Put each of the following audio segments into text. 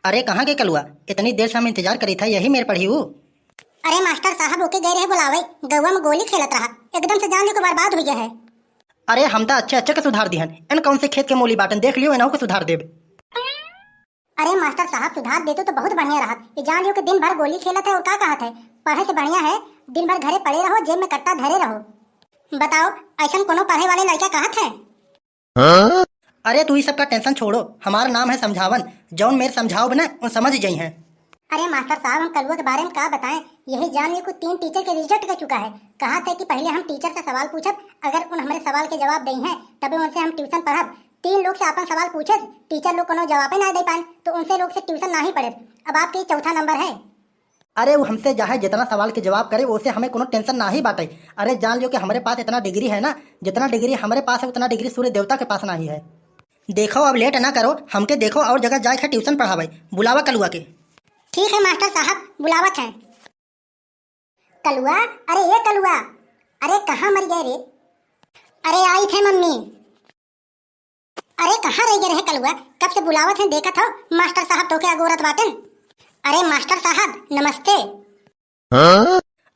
अरे कहाँ के कलुआ, इतनी देर से हम इंतजार करी था, यही मेरे पढ़ी हूँ। अरे मास्टर साहब ओके गए रहे बुलावे, गौवा में गोली खेलत रहा, एकदम से जान लो को बर्बाद हो गया है। अरे हम तो अच्छे अच्छे के सुधार दिहन, इन कौन से खेत के मूली बाटन देख लियो, इन्हों को सुधार देब। अरे मास्टर साहब सुधार देते तो बहुत बढ़िया रहा। ये जान लो कि दिन भर गोली खेलत है और का कहत है, पढ़े से बढ़िया है दिन भर घरे पड़े रहो, जेब में कट्टा धरे रहो। बताओ ऐसा कोनो पढ़े वाले लड़का कहत है? अरे तू ही सबका टेंशन छोड़ो, हमारा नाम है समझावन, जौन मेरे समझाओ बना उन समझ जाई हैं। अरे मास्टर साहब हम कलुआ के बारे में क्या बताएं, यही जान लो को 3 टीचर के रिजल्ट कर चुका है। कहा था कि पहले हम टीचर से सवाल पूछब, अगर उन हमारे सवाल के जवाब दे हैं तभी उनसे हम ट्यूशन पढ़ब। 3 लोग से अपन सवाल पूछे, टीचर लोग कोनो जवाब ना दे पाए तो उनसे लोग से ट्यूशन ना ही पढ़े। अब आपके चौथा नंबर है। अरे वो हमसे चाहे जितना सवाल के जवाब करे उससे हमें कोनो टेंशन ना ही बाटे। अरे जान लो कि हमारे पास इतना डिग्री है ना, जितना डिग्री हमारे पास है उतना डिग्री सूर्य देवता के पास नहीं है। देखो अब लेट ना करो, हमके देखो और जगह जाके ट्यूशन पढ़ावे, बुलावा कलुआ के। ठीक है मास्टर साहब बुलावत है। कलुआ, अरे ये कलुआ, अरे कहाँ मर गए रे? अरे आई थे मम्मी। अरे कहाँ रह गए रे कलुआ, कब से बुलावत है, देखा था मास्टर साहब तो क्या गोरत बाटन। अरे मास्टर साहब नमस्ते।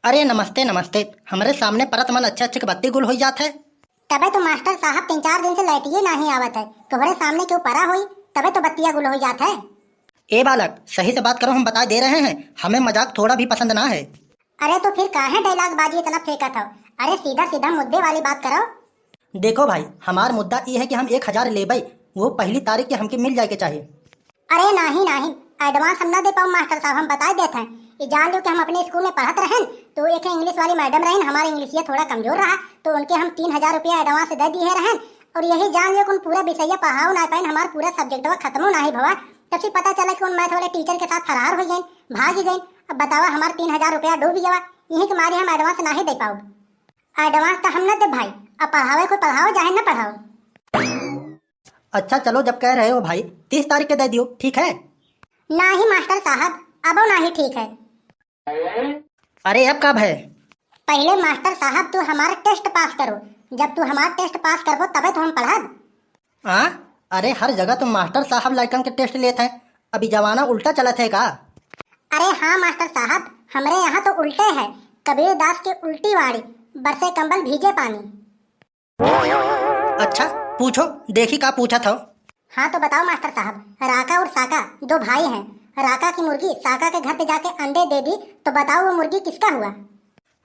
अरे नमस्ते नमस्ते, हमारे सामने परत मन अच्छे अच्छे के बत्ती गुल हो जात है। तबे तो मास्टर साहब 3-4 दिन से लाइटिए नहीं आवत है, तुम्हारे सामने क्यों परा हुई, तबे तो बत्तियां गुल हो जात है। ए बालक सही से बात करो, हम बता दे रहे हैं, हमें मजाक थोड़ा भी पसंद ना है। अरे तो फिर काहे डायलॉग बाजी इतना फेंका था? अरे सीधा सीधा मुद्दे वाली बात करो। देखो भाई, हमारा मुद्दा ये है कि हम 1000 लेबै, वो पहली तारीख के हमके मिल जाए के चाहिए। अरे नहीं एडवांस हम ना दे पाओ मास्टर साहब, हम बता देते हैं। ये जान लो कि हम अपने स्कूल में पढ़त रहन तो एक इंग्लिश वाली मैडम रहन, हमारे इंग्लिश थोड़ा कमजोर रहा तो उनके हम 3000 रुपया एडवांस दे दिए रहन। और यही जान लो कि उन पूरा विषय पढ़ाओ ना पाए, हमारा पूरा सब्जेक्ट खत्म ना ही भवा। तब से पता चला कि उन मैथ वाले टीचर के साथ फरार हो गए, भाग गए। अब बतावा हमारे 3000 रुपया डूब गया, यही के मारे हम एडवांस ना ही दे पाओ। एडवांस तो हम ना दे भाई, अब पढ़ावे को पढ़ाओ चाहे ना पढ़ाओ। अच्छा चलो, जब कह रहे हो भाई 30 तारीख के दे दियो, ठीक है? नहीं मास्टर साहब अब नहीं ठीक है। अरे अब कब है? पहले मास्टर साहब तू हमारा टेस्ट पास करो, जब तू हमारा टेस्ट पास करबो तबे तो हम पढ़ब। अरे हर जगह तुम मास्टर साहब लाइकन के टेस्ट लेते हैं, अभी जमाना उल्टा चलत है का? अरे हाँ मास्टर साहब, हमारे यहाँ तो उल्टे है, कबीर दास की उल्टी वाड़ी, बरसे कंबल भीजे पानी। अच्छा पूछो, देखी का पूछा था? हाँ तो बताओ मास्टर साहब, राका और साका 2 भाई हैं, राका की मुर्गी साका के घर पे जाके अंडे दे दी, तो बताओ वो मुर्गी किसका हुआ?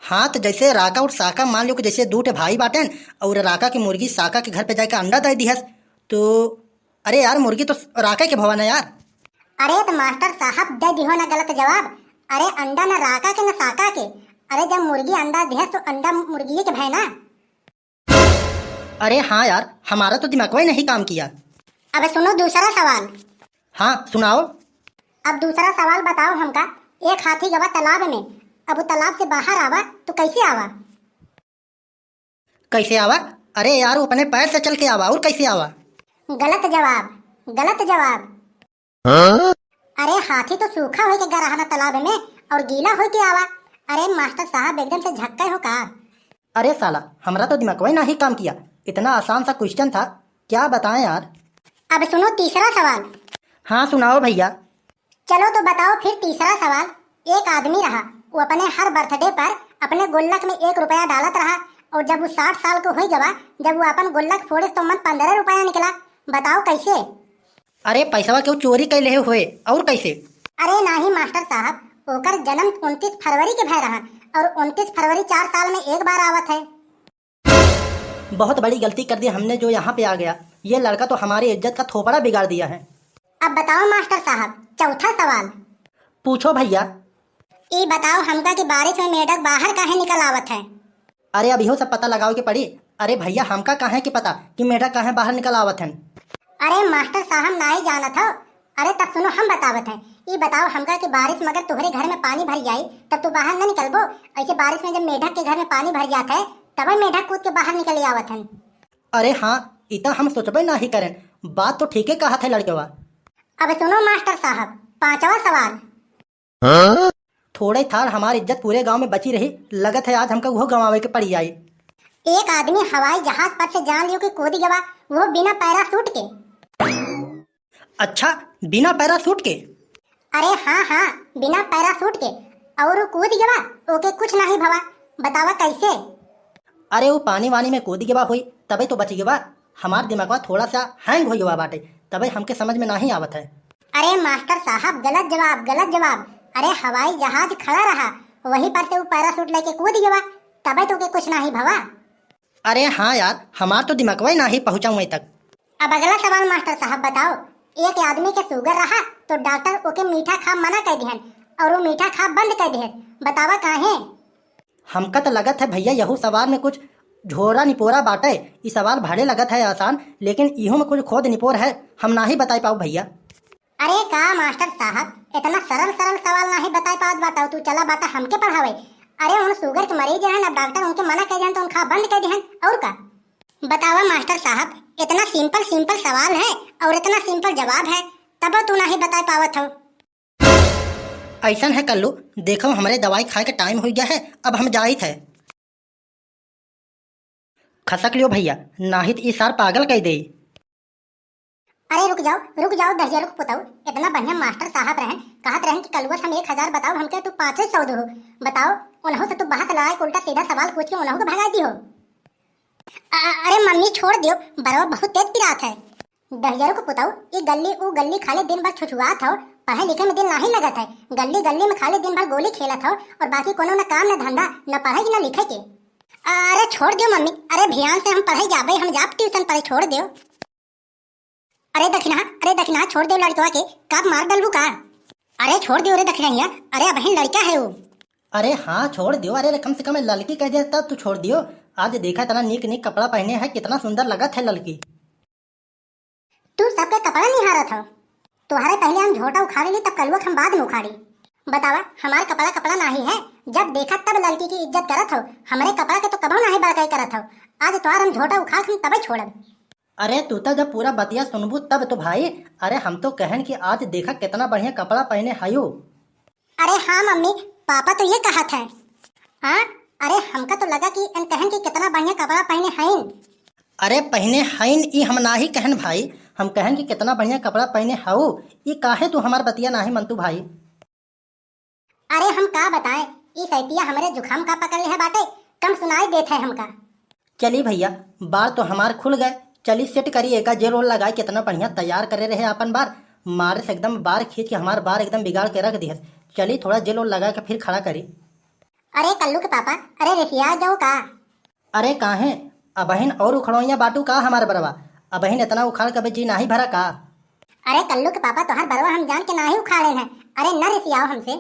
हाँ तो जैसे राका और साका मान लो कि जैसे 2 भाई बाटे और राका की मुर्गी साका के घर पे जाके अंडा दे दी है, तो अरे यार मुर्गी तो राका के भवन है यार। अरे तो मास्टर साहब दे दिहो ना गलत जवाब। अरे अंडा ना राका के ना साका के, अरे जब मुर्गी अंडा दे तो अंडा मुर्गी के भाई ना। अरे हाँ यार, हमारा तो दिमाग ही नहीं काम किया। अब सुनो दूसरा सवाल। हाँ सुनाओ। अब दूसरा सवाल बताओ हमका, एक हाथी गवा तालाब में, अब वो तालाब से बाहर आवा तो कैसे आवा? कैसे आवा? अरे यार वो अपने पैर से चल के आवा, और कैसे आवा? गलत जवाब, गलत जवाब। अरे हाथी तो सूखा हो के गया रहा तालाब में और गीला हो के आवा। अरे मास्टर साहब एकदम से झक्के हो का? अरे साला हमारा तो दिमाग ही नहीं काम किया, इतना आसान सा क्वेश्चन था, क्या बताएं यार। अब सुनो तीसरा सवाल। हाँ सुनाओ भैया। चलो तो बताओ फिर तीसरा सवाल। एक आदमी रहा, वो अपने हर बर्थडे पर अपने गुल्लक में 1 रुपया डालत रहा, और जब वो 60 साल को हो गया, जब वो अपन गुल्लक फोड़े तो मन 15 रुपया निकला। बताओ कैसे? अरे पैसा क्यों चोरी कर ले हुए, और कैसे? अरे नहीं मास्टर साहब, ओकर जन्म 29 फरवरी के भय रहा, और 29 फरवरी 4 साल में एक बार आवत है। बहुत बड़ी गलती कर दी हमने जो यहाँ पे आ गया, ये लड़का तो हमारी इज्जत का थोपड़ा बिगाड़ दिया है। अब बताओ मास्टर साहब चौथा सवाल। पूछो भैया। ये बताओ हमका कि बारिश में मेढक बाहर काहे निकल आवत है? अरे अभी हो सब पता लगाओ के पड़ी। अरे भैया हमका काहे की पता कि मेढक काहे बाहर निकल आवत है? अरे मास्टर साहब ना ही जानत हो। अरे तब सुनो हम बतावत हैं। ये बताओ हमका कि बारिश में अगर तुम्हारे घर में पानी भर जाए तब तू बाहर न निकलबो, ऐसे बारिश में जब मेढक के घर में पानी भर जाता है तब मेढक कूद के बाहर निकल आवत है। अरे हाँ इतना हम सोचबे ना ही करें, बात तो ठीक है कहा थे लड़केवा। अब सुनो मास्टर साहब पांचवा सवाल। थोड़े थार हमारी इज्जत पूरे गांव में बची रही, लगत है आज हमका वो गंवावे के पड़ी आई। एक आदमी हवाई जहाज पर से जान लियो कि कूद गवा, वो बिना पैराशूट के। अच्छा बिना पैराशूट के? अरे हाँ हाँ, बिना पैरासूट के और कूद गवा, ओके कुछ नहीं भवा। बतावा कैसे? अरे वो पानी वानी में कूद गवा हुई तबे तो बच गवा। हमार दिमागवा थोड़ा सा हैंग हो गवा बाटे, तबे हमके समझ में नहीं आवत है। अरे मास्टर साहब, गलत जवाब, गलत जवाब। अरे हवाई जहाज खड़ा रहा, वहीं पर से वो पैरासूट लेके कूद गवा, तबे तो के कुछ नहीं भवा। अरे हाँ यार, हमार तो दिमागवा ही नहीं पहुंचा वहीं तक। अब अगला सवाल मास्टर साहब बताओ। एक आदमी के शुगर रहा तो डॉक्टर ओके मीठा खा मना कर दिहन और वो मीठा खा बंद कर दिहन। बतावा काहे? हमका तो लगत है भैया यहू सवाल में कुछ झोरा निपोरा बाटे। ये सवाल भाड़े लगत है आसान, लेकिन इहो में कुछ खोद निपोर है, हम ना ही बता पाऊ भैया। अरे का मास्टर साहब, इतना सरल सरल सवाल नहीं बता पावत बाटा, तू चला बाटा हमके पढ़ावे। अरे उन शुगर के मरीज हैं, अब डॉक्टर उनके मना कर दिहन तो उनका बंद कर दिहन, और का? बतावा मास्टर साहब, इतना सिंपल सिंपल सवाल है और इतना सिंपल जवाब है, तब तू नहीं बता पावत हो। ऐसा है कल्लू, देखो हमारे दवाई खाए के टाइम हो गया है, अब हम जाई थे। खसक लियो भैया, नाही तो इस सार पागल कह दे। अरे रुक जाओ दहिया रुक पुताऊ। इतना बढ़िया मास्टर साहब रहन, कहत रहन कि कलुआ हम 1000 बताओ हमके, तू 500 दो। बताओ उन्हों से तू बहस लड़ाई उल्टा सीधा सवाल पूछ के उन्हों को भगा दी हो। अरे मम्मी छोड़ दियो, बरवा बहुत तेज पिरात है। दहिया को पुताऊ, ये गली वो गली खाली दिन भर छुछुआत हो, पढ़े लिखे में दिल नहीं लगत है। गली गली में खाली दिन भर गोली खेलत हो और बाकी कोनो न काम न धंधा न पढ़े न लिखे के। अरे छोड़ दियो मम्मी, अरे ध्यान से हम पढ़े जाबे, हम जाब ट्यूशन पढ़े, छोड़ दियो। अरे दक्षिणा छोड़ दियो लड़कवा के, कब मार डलबू का? अरे छोड़ दियो रे दक्षिणा, अरे बहन लड़का है वो। अरे हाँ छोड़ दियो, अरे कम से कम लड़की कह दिया तब तू छोड़ दियो। आज देखा इतना नीक नीक कपड़ा पहने है, कितना सुंदर लगत है लड़की। तू सबके कपड़ा निहारत हो, तुम्हारे पहले हम झोटा उखाड़ी ली तब कलुआ हम बाद में उखाड़ी। बतावा हमारे कपड़ा कपड़ा नहीं है, जब देखा तब लड़की की इज्जत करत हो, हमारे कपड़ा के तो कबो नहीं बड़काई करत हो। आज तुम्हार हम झोटा उखाड़ हम तबे छोड़ब। अरे तू तो जब पूरा बतिया सुनबू तब तो भाई। अरे हम तो कहन कि आज देखा कितना बढ़िया कपड़ा पहने हायो। अरे हाँ मम्मी, पापा तो ये कहा था। हाँ अरे हमका तो लगा कि इन कहन कि कितना बढ़िया कपड़ा पहने हैं। अरे पहने हईन ई हम ना ही कहन भाई, हम कहन कि कितना बढ़िया कपड़ा पहने हाउ। ये काहे तू हमार बतिया नहीं मनतू भाई? अरे हम का बताएं, ये सैतिया हमारे जुखाम का पकड़ ले है बाटे, कम सुनाई देते है हमका। चली भैया, बाल तो हमार खुल गए, चली सेट करी एका जेल रोल लगाए, कितना बढ़िया तैयार करे रहे अपन बार। मारे से एकदम बार खींच के हमार बार एकदम बिगाड़ के रख दिया। चली थोड़ा जेल रोल लगा के फिर खड़ा करी। अरे कल्लू के पापा, अरे रिसिया जाओ का? अरे काहे अबहिन और उखड़ोइया बाटू का हमार बरवा, अबहिन इतना उखाड़ कभी जी नाही भरा का? अरे कल्लू के पापा, तोहर बरवा हम जान के ना ही उखाड़े हैं। अरे न रिसियाओ हमसे।